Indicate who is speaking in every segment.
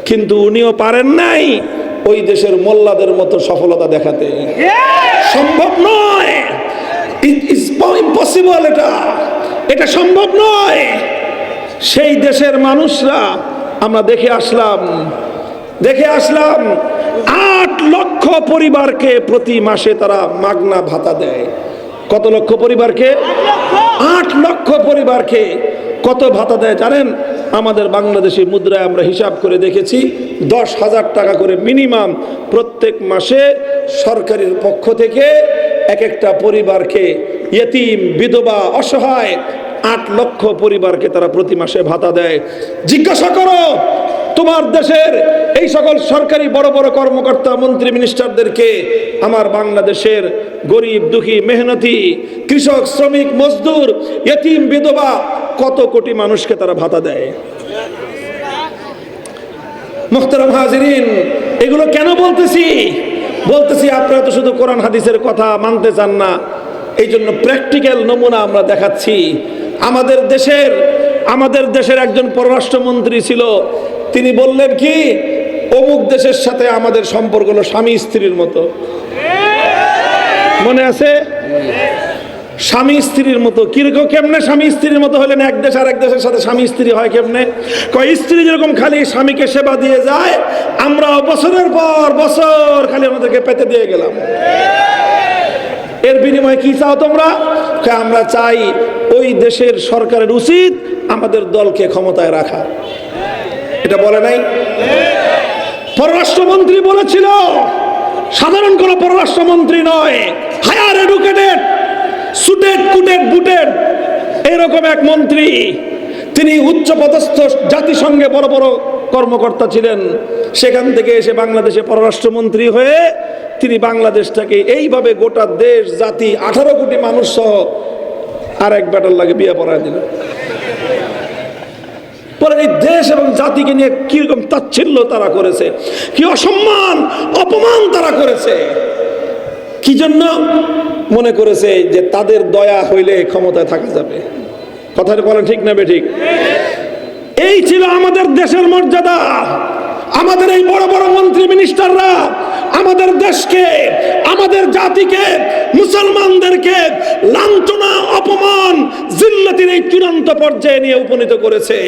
Speaker 1: কিন্তু উনিও পারেন নাই ওই দেশের মোল্লাদের মতো সফলতা দেখাতে। সম্ভব নয়, ইম্পসিবল, এটা সম্ভব নয়। সেই দেশের মানুষরা আমরা দেখে আসলাম 8 লক্ষ পরিবারকে প্রতি মাসে তারা মাগনা ভাতা দেয়। কত লক্ষ পরিবারকে? 8 লক্ষ পরিবারকে কত ভাতা দেয় জানেন? আমাদের বাংলাদেশি মুদ্রায় আমরা হিসাব করে দেখেছি 10,000 টাকা করে মিনিমাম প্রত্যেক মাসে সরকারের পক্ষ থেকে এক একটা পরিবারকে, ইয়েতিম, বিধবা, অসহায় 8 লক্ষ পরিবারকে তারা প্রতি মাসে ভাতা দেয়। জিজ্ঞাসা করো তোমার দেশের এই সকল সরকারি বড় বড় কর্মকর্তা, মন্ত্রী, মিনিস্টারদেরকে আমার বাংলাদেশের গরিব, দুঃখী, মেহনতি, কৃষক, শ্রমিক, মজদুর, ইয়েতিম, বিধবা কত কোটি মানুষকে তারা ভাতা দেয়। মুহতারাম হাজিরিন, এগুলো কেন বলতেছি আপনারা তো শুধু কোরআন হাদিসের কথা মানতে চান না, এই জন্য প্র্যাকটিক্যাল নমুনা আমরা দেখাচ্ছি। আমাদের দেশের একজন পররাষ্ট্রমন্ত্রী ছিল, তিনি বললেন কি, অমুক দেশের সাথে আমাদের সম্পর্ক হলো স্বামী স্ত্রীর মতো। মনে আছে? স্বামী স্ত্রীর মতো। কিরকম, কেমনে স্বামী স্ত্রীর মতো হলেন? এক দেশ আর এক দেশের সাথে স্বামী স্ত্রী হয় কেমনে? কয় স্ত্রী যেরকম খালি স্বামীকে সেবা দিয়ে যায়, আমরা বছরের পর বছর খালি আমাদেরকে পেতে দিয়ে গেলাম। এর বিনিময়ে কি চাও তোমরা? আমরা চাই ওই দেশের সরকারের উচিত আমাদের দলকে ক্ষমতায় রাখা। এটা বলে নাই? পররাষ্ট্রমন্ত্রী বলেছিল, সাধারণ কোন পররাষ্ট্রমন্ত্রী নয়, হায়ার এডুকেটেড, সুটেড, কুটেড, বুটেড এরকম এক মন্ত্রী। তিনি উচ্চপদস্থ জাতিসংঘে বড় বড় কর্মকর্তা ছিলেন। সেখান থেকে এসে বাংলাদেশে পররাষ্ট্রমন্ত্রী হয়ে তিনি বাংলাদেশটাকে এইভাবে গোটা দেশ, জাতি, 18 কোটি মানুষ সহ আর এক ব্যাটার লাগে বিয়ে পড়ায় দিল। পরে এই দেশ এবং জাতিকে নিয়ে কিরকম তাচ্ছিল্য তারা করেছে, কি অসম্মান, অপমান তারা করেছে। কি জন্য? মনে করেছে যে তাদের দয়া হইলে ক্ষমতায় থাকা যাবে। কথাটা বলেন ঠিক না বেঠিক? এই ছিল আমাদের দেশের মর্যাদা। আমাদের এই বড় বড় মন্ত্রী, মিনিস্টাররা আমাদের দেশকে, আমাদের জাতিকে, মুসলমানদেরকে লাঞ্ছনা, অপমান, জিল্লাতির এই চূড়ান্ত পর্যায়ে নিয়ে উপনীত করেছে।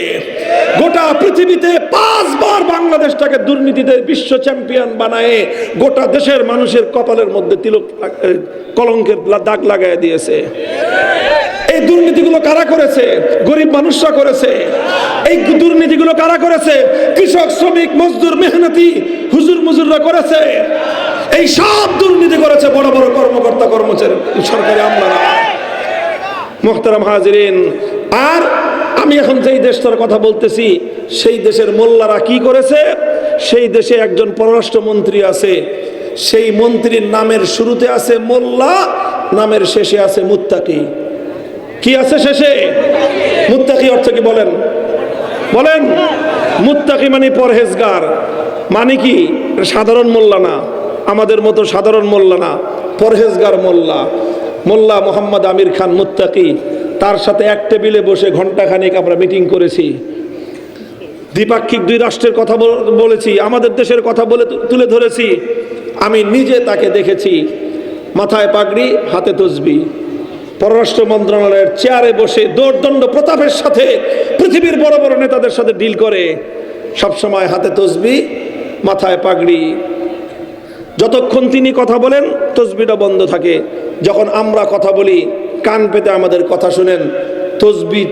Speaker 1: গোটা পৃথিবীতে 5 বার বাংলাদেশটাকে দুর্নীতিতে বিশ্ব চ্যাম্পিয়ন বানায় গোটা দেশের মানুষের কপালের মধ্যে কলঙ্কের দাগ লাগাই দিয়েছে। এই দুর্নীতিগুলো কারা করেছে? গরিব মানুষরা করেছে। এই দুর্নীতিগুলো কারা করেছে? কৃষক, শ্রমিক, মজদুর, মেহনতি, হুজুর মুজুররা করেছে। এই সব দুর্নীতি করেছে বড় বড় কর্মকর্তা, কর্মচারী, সরকারি আমলারা। মুহতারাম হাজিরিন, আর আমি এখন যেই দেশটার কথা বলতেছি, সেই দেশের মোল্লারা কি করেছে? সেই দেশে একজন পররাষ্ট্রমন্ত্রী আছে, সেই মন্ত্রীর নামের শুরুতে আছে মোল্লা, নামের শেষে আছে মুত্তাকি। কি আছে শেষে? মুত্তাকি অর্থ কি বলেন? মুত্তাকি মানে পরহেজগার। মানে কি? সাধারণ মোল্লা না, আমাদের মতো সাধারণ মোল্লা না, পরহেজগার মোল্লা। মোল্লা মোহাম্মদ আমির খান মুত্তাকি, তার সাথে এক টেবিলে বসে ঘন্টাখানেক আমরা মিটিং করেছি। দ্বিপাক্ষিক 2 রাষ্ট্রের কথা বলেছি, আমাদের দেশের কথা বলে তুলে ধরেছি। আমি নিজে তাকে দেখেছি, মাথায় পাগড়ি, হাতে তসবিহ, পররাষ্ট্র মন্ত্রণালয়ের চেয়ারে বসে দৌর্দণ্ড প্রতাপের সাথে পৃথিবীর বড় বড় নেতাদের সাথে ডিল করে, সবসময় হাতে তসবিহ, মাথায় পাগড়ি। যতক্ষণ তিনি কথা বলেন তসবিহটা বন্ধ থাকে, যখন আমরা কথা বলি কান পেতে আমাদের কথা শুনেন, তসবিহ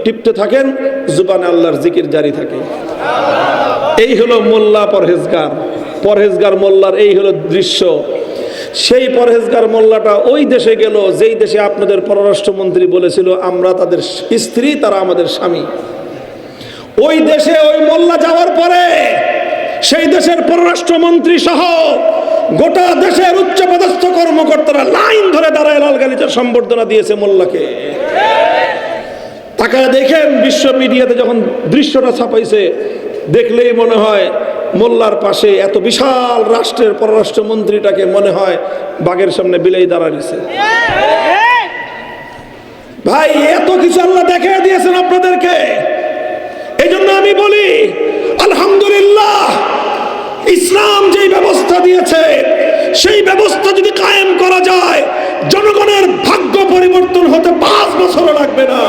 Speaker 1: টিপতে থাকেন, জুবানে আল্লাহর জিকির জারি থাকে। এই হলো মোল্লা পরহেজগার মোল্লার এই হলো দৃশ্য। সেই পরহেজগার মোল্লাটা ওই দেশে গেল যেই দেশে আপনাদের পররাষ্ট্রমন্ত্রী বলেছিল আমরা তাদের স্ত্রী, তারা আমাদের স্বামী। ওই দেশে ওই মোল্লা যাওয়ার পরে সেই দেশের পররাষ্ট্রমন্ত্রী সহ গোটা দেশের উচ্চপদস্থ কর্মকর্তারা লাইন ধরে দাঁড়ায় লাল গালিচার সম্বর্ধনা দিয়েছে মোল্লাকে। তাকায় দেখেন, বিশ্ব মিডিয়াতে যখন দৃশ্যটা ছাপাইছে, দেখলেই মনে হয় মোল্লার পাশে এত বিশাল রাষ্ট্রের পররাষ্ট্রমন্ত্রীটাকে মনে হয় বাঘের সামনে বিলাই দাঁড়াইছে। ভাই, এত কিছু আল্লাহ দেখিয়ে দিয়েছেন আপনাদেরকে। এই জন্য আমি বলি আলহামদুলিল্লাহ। ইসলাম যেই ব্যবস্থা দিয়েছে সেই ব্যবস্থা যদি কায়েম করা যায়, জনগণের ভাগ্য পরিবর্তন হতে 5 বছরও লাগবে না।